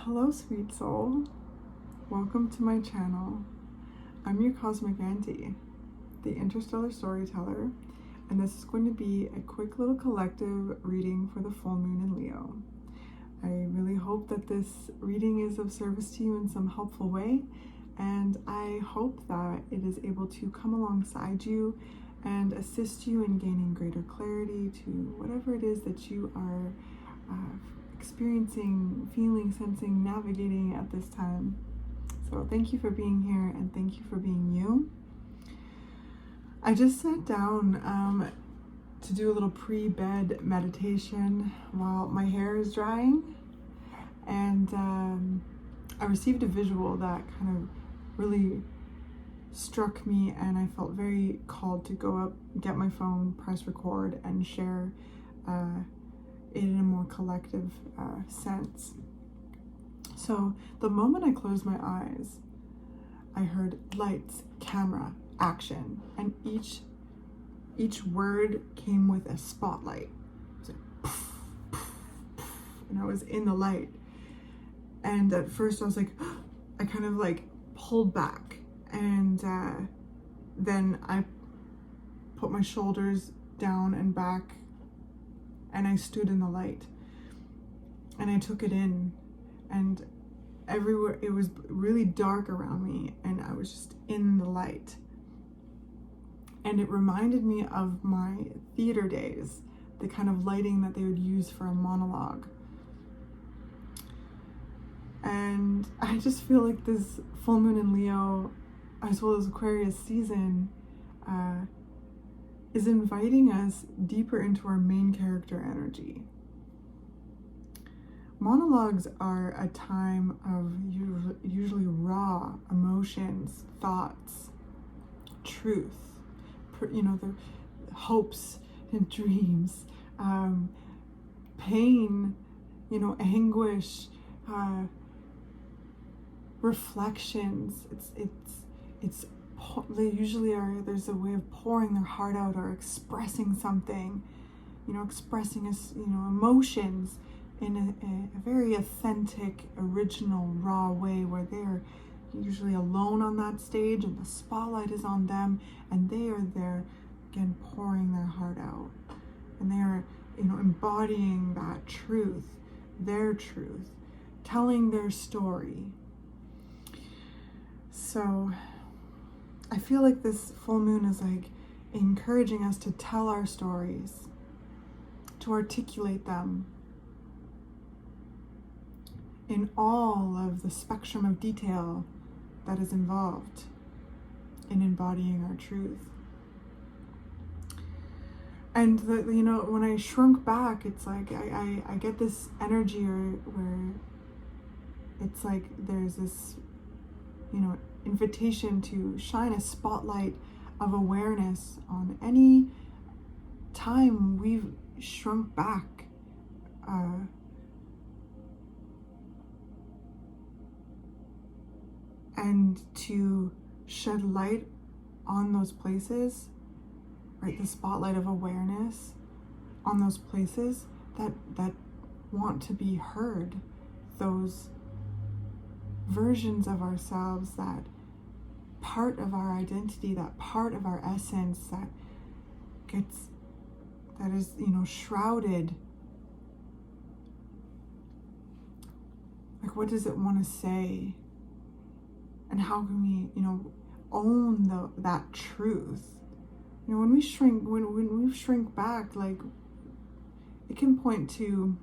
Hello, sweet soul. Welcome to my channel. I'm your cosmic auntie, the interstellar storyteller, and this is going to be a quick little collective reading for the full moon in Leo. I really hope that this reading is of service to you in some helpful way, and I hope that it is able to come alongside you and assist you in gaining greater clarity to whatever it is that you are experiencing, feeling, sensing, navigating at this time. So thank you for being here and thank you for being you. I just sat down to do a little pre-bed meditation while my hair is drying, and I received a visual that kind of really struck me, and I felt very called to go up, get my phone, press record, and share it in a more collective sense. So the moment I closed my eyes, I heard lights, camera, action, and each word came with a spotlight. It was like poof, poof, poof, and I was in the light. And at first I was like, I kind of like pulled back, and then I put my shoulders down and back, and I stood in the light, and I took it in, and everywhere it was really dark around me, and I was just in the light. And it reminded me of my theater days, the kind of lighting that they would use for a monologue. And I just feel like this full moon in Leo, as well as Aquarius season, is inviting us deeper into our main character energy. Monologues are a time of usually raw emotions, thoughts, truth, the hopes and dreams, pain, anguish, reflections. They usually there's a way of pouring their heart out or expressing something, expressing emotions in a very authentic, original, raw way, where they're usually alone on that stage and the spotlight is on them, and they are there, again, pouring their heart out, and they are, embodying that truth, their truth, telling their story. So I feel like this full moon is like encouraging us to tell our stories, to articulate them in all of the spectrum of detail that is involved in embodying our truth. And when I shrunk back, it's like I get this energy where it's like there's this invitation to shine a spotlight of awareness on any time we've shrunk back, and to shed light on those places, right? The spotlight of awareness on those places that want to be heard, those versions of ourselves, that part of our identity, that part of our essence that is shrouded. Like, what does it want to say? And how can we, own that truth? When we shrink back, like, it can point to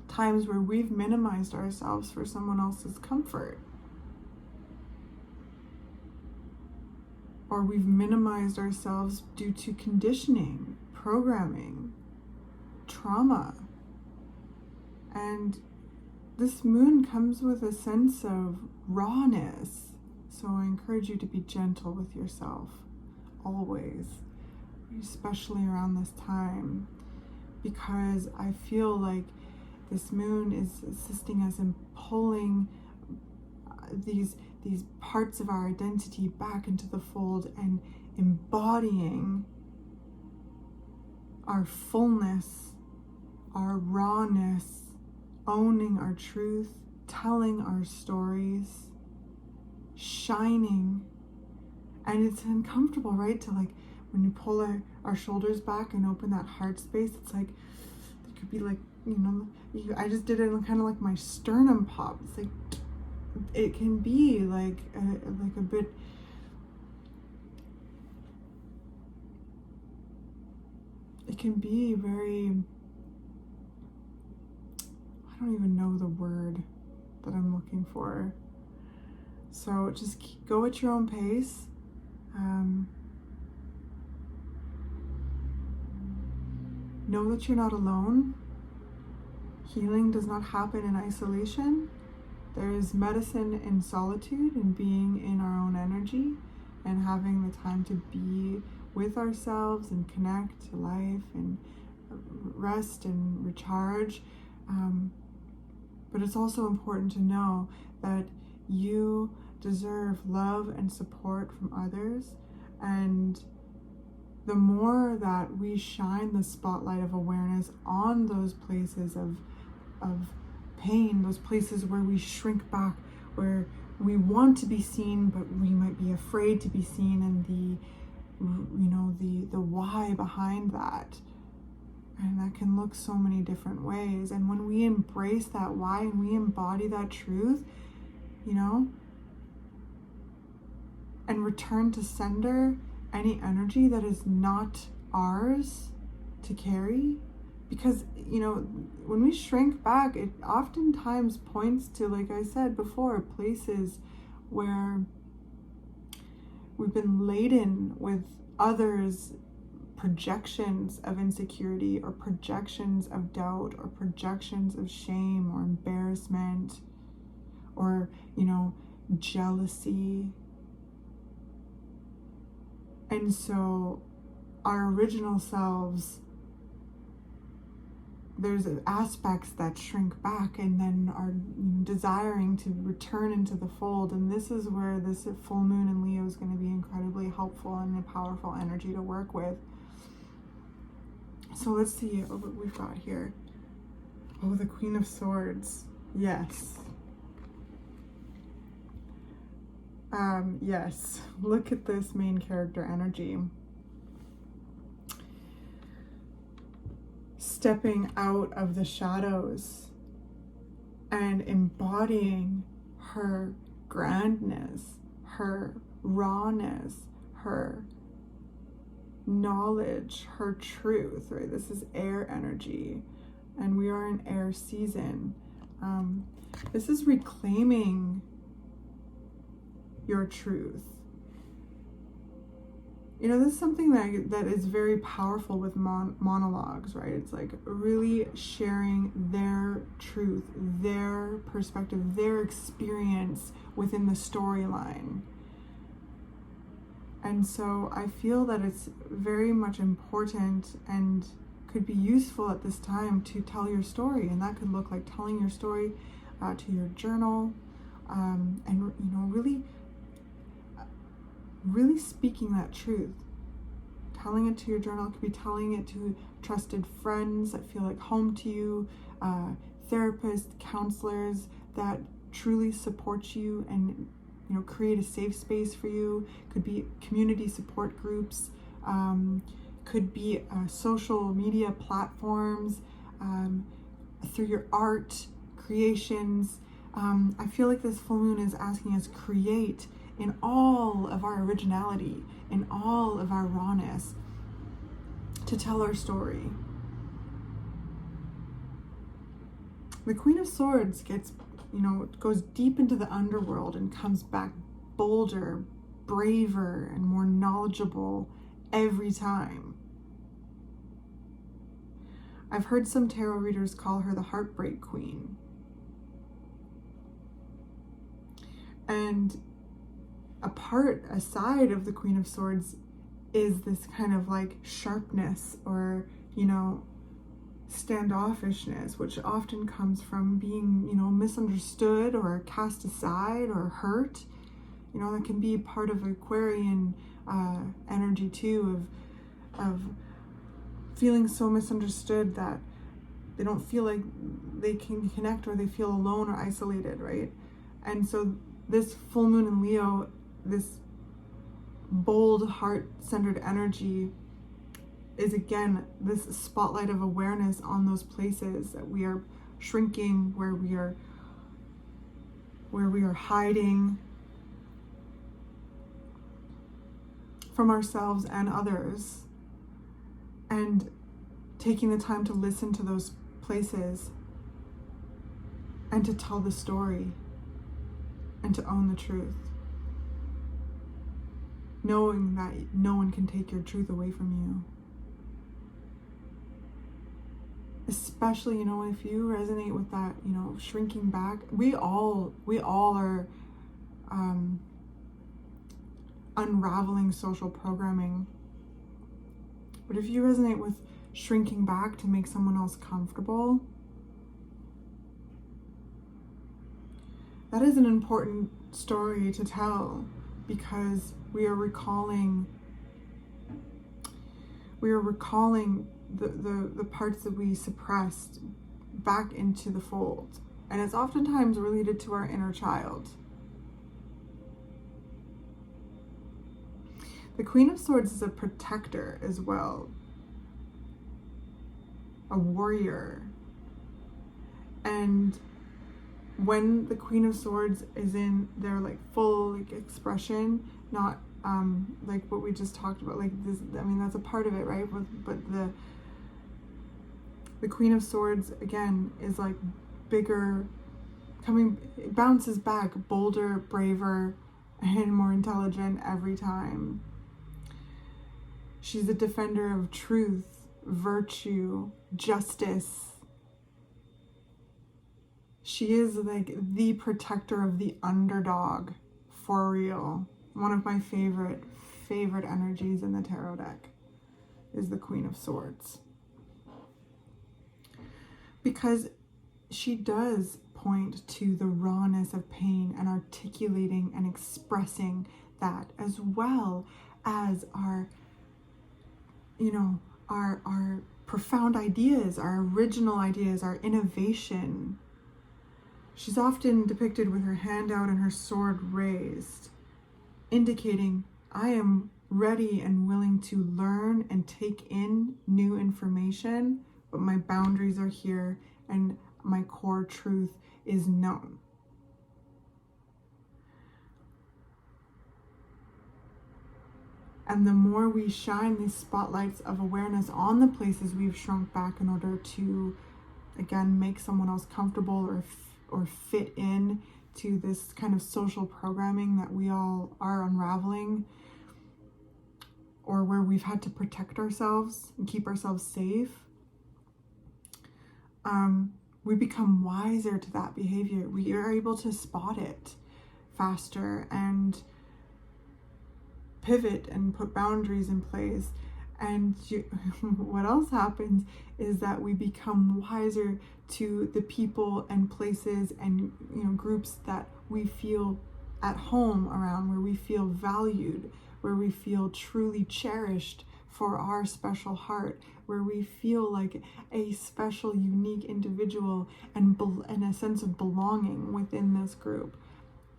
times where we've minimized ourselves for someone else's comfort, or we've minimized ourselves due to conditioning, programming, trauma. And this moon comes with a sense of rawness, so I encourage you to be gentle with yourself always, especially around this time, because I feel like this moon is assisting us in pulling these parts of our identity back into the fold and embodying our fullness, our rawness, owning our truth, telling our stories, shining. And it's uncomfortable, right? To like, when you pull our shoulders back and open that heart space, it's like, it could be like, I just did it and kind of like my sternum pop. It's like, it can be like a bit, it can be very, I don't even know the word that I'm looking for. So just go at your own pace. Know that you're not alone. Healing does not happen in isolation. There is medicine in solitude and being in our own energy and having the time to be with ourselves and connect to life and rest and recharge. But it's also important to know that you deserve love and support from others, and the more that we shine the spotlight of awareness on those places of pain, those places where we shrink back, where we want to be seen but we might be afraid to be seen, and the why behind that. And that can look so many different ways. And when we embrace that why and we embody that truth, and return to sender any energy that is not ours to carry, because when we shrink back, it oftentimes points to, like I said before, places where we've been laden with others' projections of insecurity or projections of doubt or projections of shame or embarrassment or jealousy. And so our original selves, there's aspects that shrink back and then are desiring to return into the fold. And this is where this full moon in Leo is going to be incredibly helpful and a powerful energy to work with. So let's see what we've got here. Oh, the Queen of Swords. Yes. Yes. Look at this main character energy. Stepping out of the shadows and embodying her grandness, her rawness, her knowledge, her truth, right? This is air energy, and we are in air season. This is reclaiming your truth. This is something that is very powerful with monologues, right? It's like really sharing their truth, their perspective, their experience within the storyline. And so I feel that it's very much important and could be useful at this time to tell your story. And that could look like telling your story to your journal, and really speaking that truth. Telling it to your journal. It could be telling it to trusted friends that feel like home to you, therapists, counselors that truly support you and create a safe space for you. Could be community support groups, could be social media platforms, through your art creations. I feel like this full moon is asking us create in all of our originality, in all of our rawness, to tell our story. The Queen of Swords goes deep into the underworld and comes back bolder, braver, and more knowledgeable every time. I've heard some tarot readers call her the Heartbreak Queen. And a side of the Queen of Swords is this kind of like sharpness or, standoffishness, which often comes from being, misunderstood or cast aside or hurt. That can be part of Aquarian energy too, of feeling so misunderstood that They don't feel like they can connect, or they feel alone or isolated, right? And so this full moon in Leo, this bold, heart-centered energy, is again this spotlight of awareness on those places that we are shrinking, where we are hiding from ourselves and others, and taking the time to listen to those places and to tell the story and to own the truth, knowing that no one can take your truth away from you. Especially, you know, if you resonate with that, you know, shrinking back. We all are unraveling social programming. But if you resonate with shrinking back to make someone else comfortable, that is an important story to tell, because we are recalling the parts that we suppressed back into the fold. And it's oftentimes related to our inner child. The Queen of Swords is a protector as well, a warrior. And when the Queen of Swords is in their like full like expression, not like what we just talked about, like this, I mean, that's a part of it, right? But the Queen of Swords again is like bigger, it bounces back, bolder, braver, and more intelligent every time. She's a defender of truth, virtue, justice. She is like the protector of the underdog, for real. One of my favorite energies in the tarot deck is the Queen of Swords. Because she does point to the rawness of pain and articulating and expressing that, as well as our, you know, our profound ideas, our original ideas, our innovation. She's often depicted with her hand out and her sword raised, indicating, I am ready and willing to learn and take in new information, but my boundaries are here and my core truth is known. And the more we shine these spotlights of awareness on the places we've shrunk back in order to, again, make someone else comfortable or fit in to this kind of social programming that we all are unraveling, or where we've had to protect ourselves and keep ourselves safe, we become wiser to that behavior. We are able to spot it faster and pivot and put boundaries in place. And what else happens is that we become wiser to the people and places and, you know, groups that we feel at home around, where we feel valued, where we feel truly cherished for our special heart, where we feel like a special, unique individual and a sense of belonging within this group,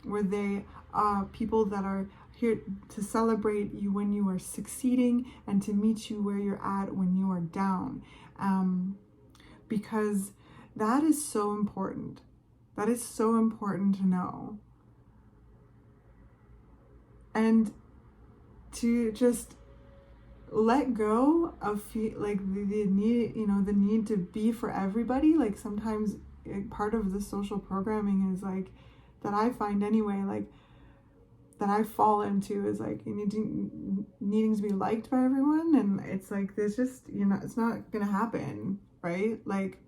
where they are people that are here to celebrate you when you are succeeding and to meet you where you're at when you are down. Because that is so important. That is so important to know. And to just let go of like the need, you know, the need to be for everybody. Like sometimes part of the social programming is like, that I find anyway, like that I fall into, is like needing to be liked by everyone. And it's like, there's just, you know, it's not gonna happen, right? Like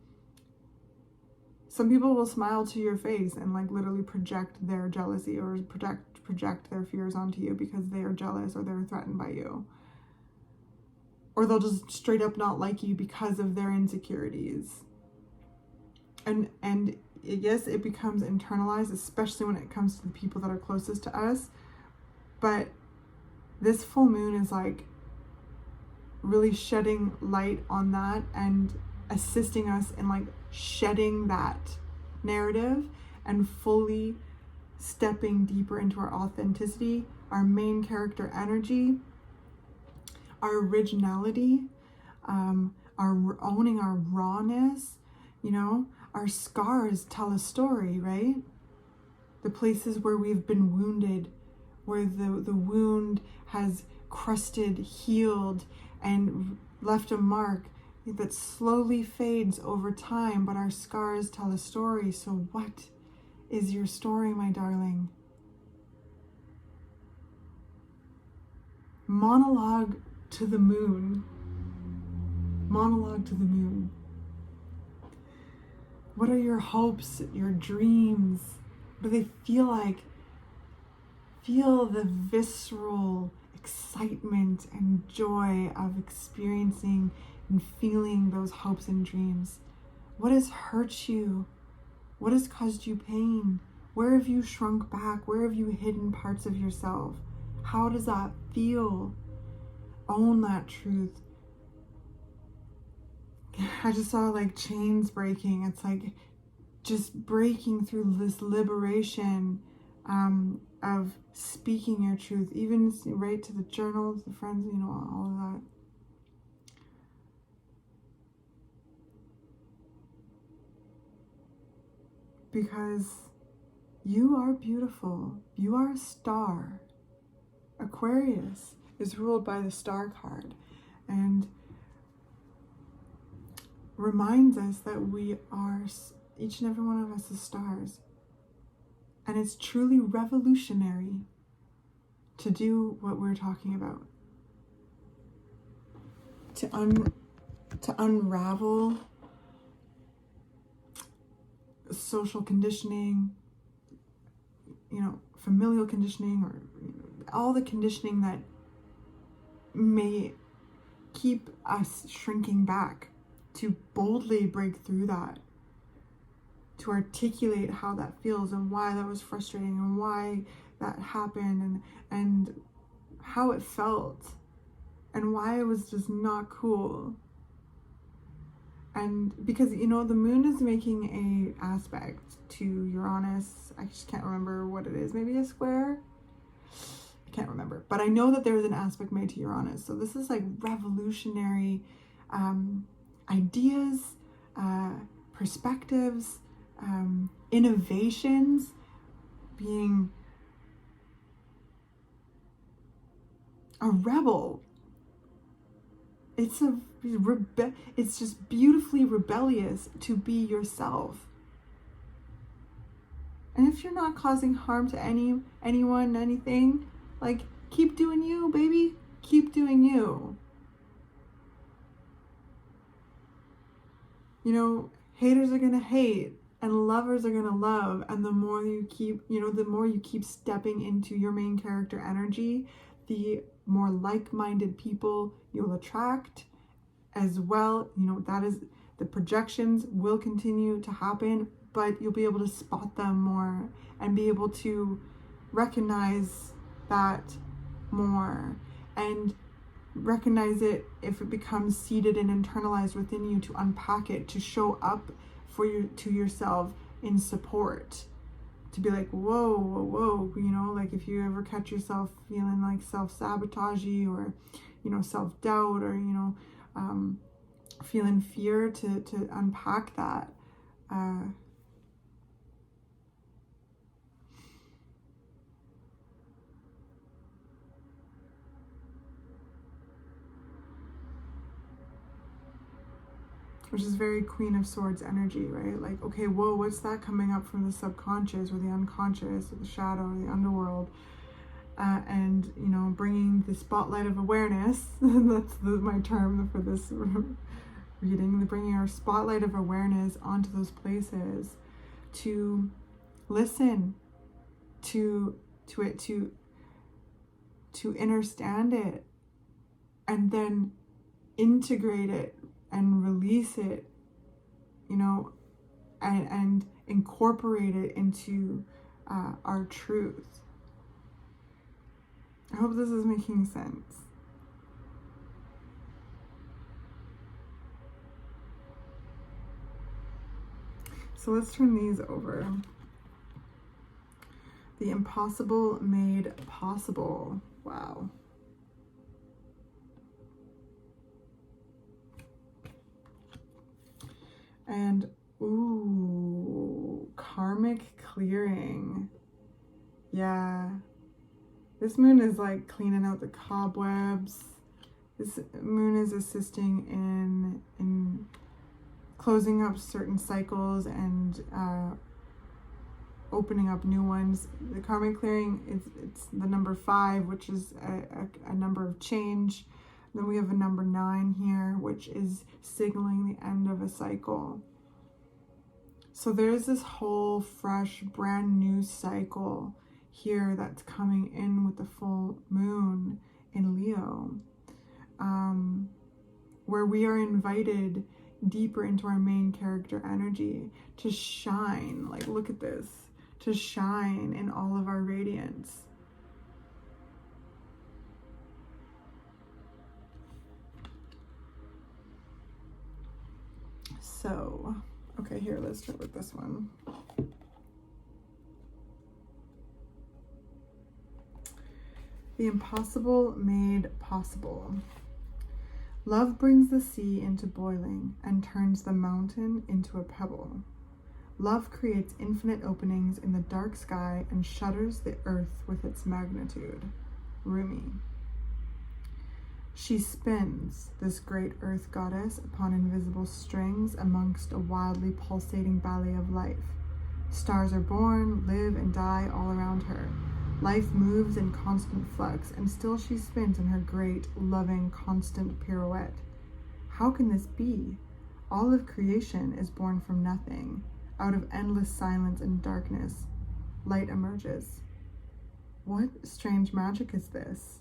some people will smile to your face and like literally project their jealousy or project their fears onto you because they are jealous or they're threatened by you. Or they'll just straight up not like you because of their insecurities. And yes, it becomes internalized, especially when it comes to the people that are closest to us. But this full moon is like really shedding light on that and assisting us in like shedding that narrative and fully stepping deeper into our authenticity, our main character energy, our originality, our owning our rawness. You know, our scars tell a story, right? The places where we've been wounded, where the wound has crusted, healed, and left a mark that slowly fades over time, but our scars tell a story. So what is your story, my darling? Monologue to the moon. Monologue to the moon. What are your hopes, your dreams? What do they feel like? Feel the visceral excitement and joy of experiencing and feeling those hopes and dreams. What has hurt you? What has caused you pain? Where have you shrunk back? Where have you hidden parts of yourself? How does that feel? Own that truth. I just saw like chains breaking. It's like just breaking through this liberation of speaking your truth, even right to the journals, the friends, you know, all of that. Because you are beautiful. You are a star. Aquarius is ruled by the star card and reminds us that we are, each and every one of us is stars. And it's truly revolutionary to do what we're talking about. To unravel social conditioning, you know, familial conditioning, or all the conditioning that may keep us shrinking back, to boldly break through that, to articulate how that feels and why that was frustrating and why that happened and how it felt and why it was just not cool. And because, you know, the moon is making a aspect to Uranus. I just can't remember what it is. Maybe a square? I can't remember. But I know that there is an aspect made to Uranus. So this is like revolutionary ideas, perspectives, innovations, being a rebel. It's just beautifully rebellious to be yourself. And if you're not causing harm to anyone, anything, like, keep doing you, baby. Keep doing you. You know, haters are gonna hate and lovers are gonna love. And the more you keep, you know, the more you keep stepping into your main character energy, the more like-minded people you'll attract as well. You know, that is, the projections will continue to happen, but you'll be able to spot them more and be able to recognize that more and recognize it if it becomes seated and internalized within you, to unpack it, to show up for you, to yourself in support, to be like, whoa, whoa, whoa, you know, like if you ever catch yourself feeling like self-sabotagey or, you know, self-doubt or, you know, feeling fear, to unpack that. Which is very Queen of Swords energy, right? Like, okay, whoa, what's that coming up from the subconscious or the unconscious or the shadow or the underworld? And, you know, bringing the spotlight of awareness, that's my term for this reading, bringing our spotlight of awareness onto those places to listen to it, to understand it, and then integrate it and release it, you know, and incorporate it into our truth. I hope this is making sense. So let's turn these over. The impossible made possible. Wow. And, ooh, karmic clearing. Yeah. This moon is like cleaning out the cobwebs. This moon is assisting in closing up certain cycles and opening up new ones. The karmic clearing, it's the number 5, which is a number of change. Then we have a number 9 here, which is signaling the end of a cycle. So there's this whole fresh, brand new cycle here that's coming in with the full moon in Leo, where we are invited deeper into our main character energy to shine. Like, look at this, to shine in all of our radiance. So, okay, here, let's start with this one. The impossible made possible. Love brings the sea into boiling and turns the mountain into a pebble. Love creates infinite openings in the dark sky and shudders the earth with its magnitude. Rumi. She spins, this great earth goddess, upon invisible strings amongst a wildly pulsating ballet of life. Stars are born, live, and die all around her. Life moves in constant flux, and still she spins in her great, loving, constant pirouette. How can this be? All of creation is born from nothing. Out of endless silence and darkness, light emerges. What strange magic is this?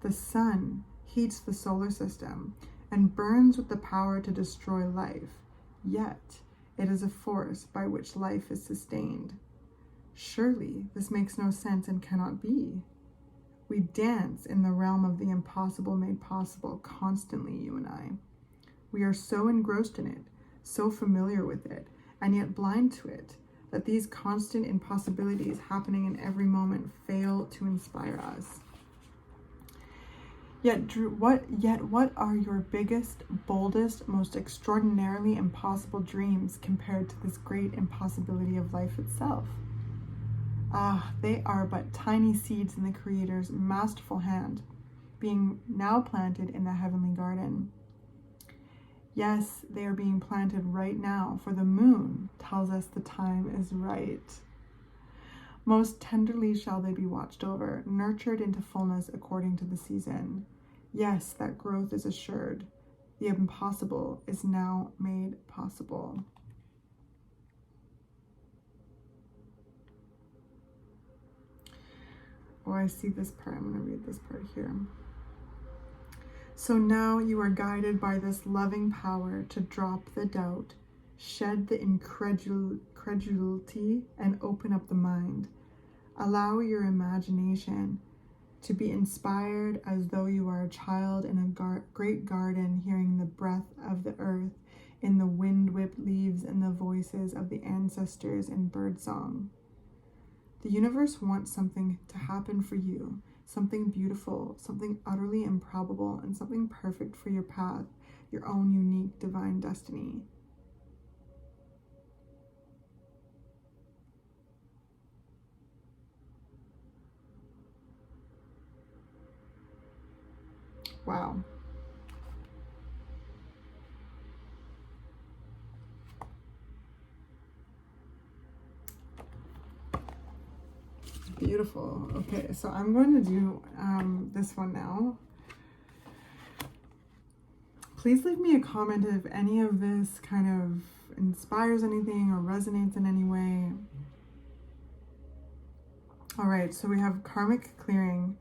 The sun heats the solar system and burns with the power to destroy life, yet it is a force by which life is sustained. Surely this makes no sense and cannot be. We dance in the realm of the impossible made possible constantly, you and I. We are so engrossed in it, so familiar with it, and yet blind to it, that these constant impossibilities happening in every moment fail to inspire us. Yet what are your biggest, boldest, most extraordinarily impossible dreams compared to this great impossibility of life itself? They are but tiny seeds in the Creator's masterful hand, being now planted in the heavenly garden. Yes, they are being planted right now, for the moon tells us the time is right. Most tenderly shall they be watched over, nurtured into fullness according to the season. Yes, that growth is assured. The impossible is now made possible. Oh, I see this part. I'm going to read this part here. So now you are guided by this loving power to drop the doubt, shed the incredulity, and open up the mind. Allow your imagination to be inspired as though you are a child in a great garden, hearing the breath of the earth in the wind-whipped leaves and the voices of the ancestors in birdsong. The universe wants something to happen for you, something beautiful, something utterly improbable, and something perfect for your path, your own unique divine destiny. Wow. Beautiful. Okay, so I'm going to do this one now. Please leave me a comment if any of this kind of inspires anything or resonates in any way. All right, so we have karmic clearing.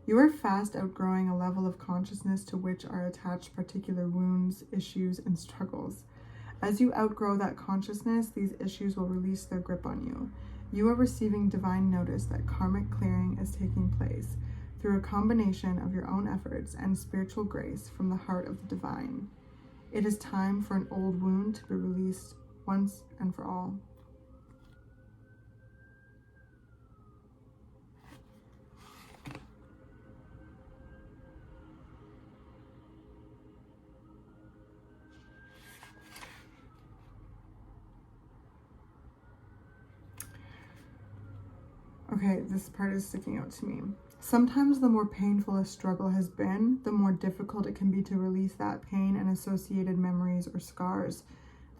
You are fast outgrowing a level of consciousness to which are attached particular wounds, issues, and struggles. As you outgrow that consciousness, these issues will release their grip on you. You are receiving divine notice that karmic clearing is taking place through a combination of your own efforts and spiritual grace from the heart of the divine. It is time for an old wound to be released once and for all. Okay, this part is sticking out to me. Sometimes the more painful a struggle has been, the more difficult it can be to release that pain and associated memories or scars.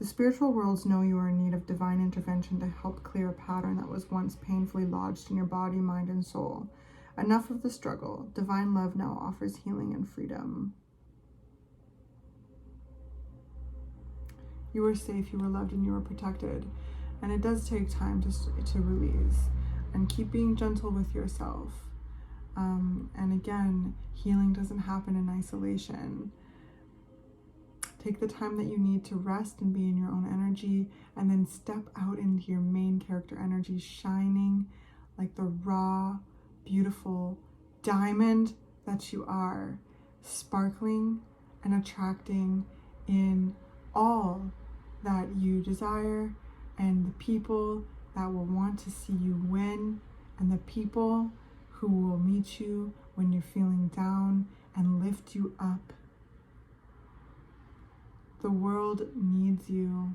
The spiritual worlds know you are in need of divine intervention to help clear a pattern that was once painfully lodged in your body, mind, and soul. Enough of the struggle. Divine love now offers healing and freedom. You are safe, you are loved, and you are protected. And it does take time to release. And keep being gentle with yourself. And again, healing doesn't happen in isolation. Take the time that you need to rest and be in your own energy, and then step out into your main character energy, shining like the raw, beautiful diamond that you are, sparkling and attracting in all that you desire, and the people that will want to see you win, and the people who will meet you when you're feeling down and lift you up. The world needs you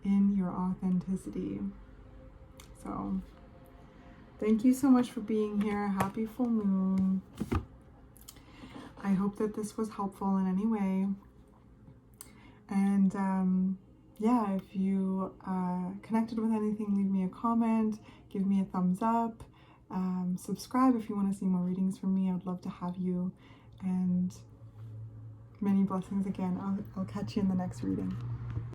in your authenticity. So, thank you so much for being here. Happy full moon. I hope that this was helpful in any way. And yeah, if you connected with anything, leave me a comment, give me a thumbs up, subscribe if you want to see more readings from me. I would love to have you, and many blessings again. I'll catch you in the next reading.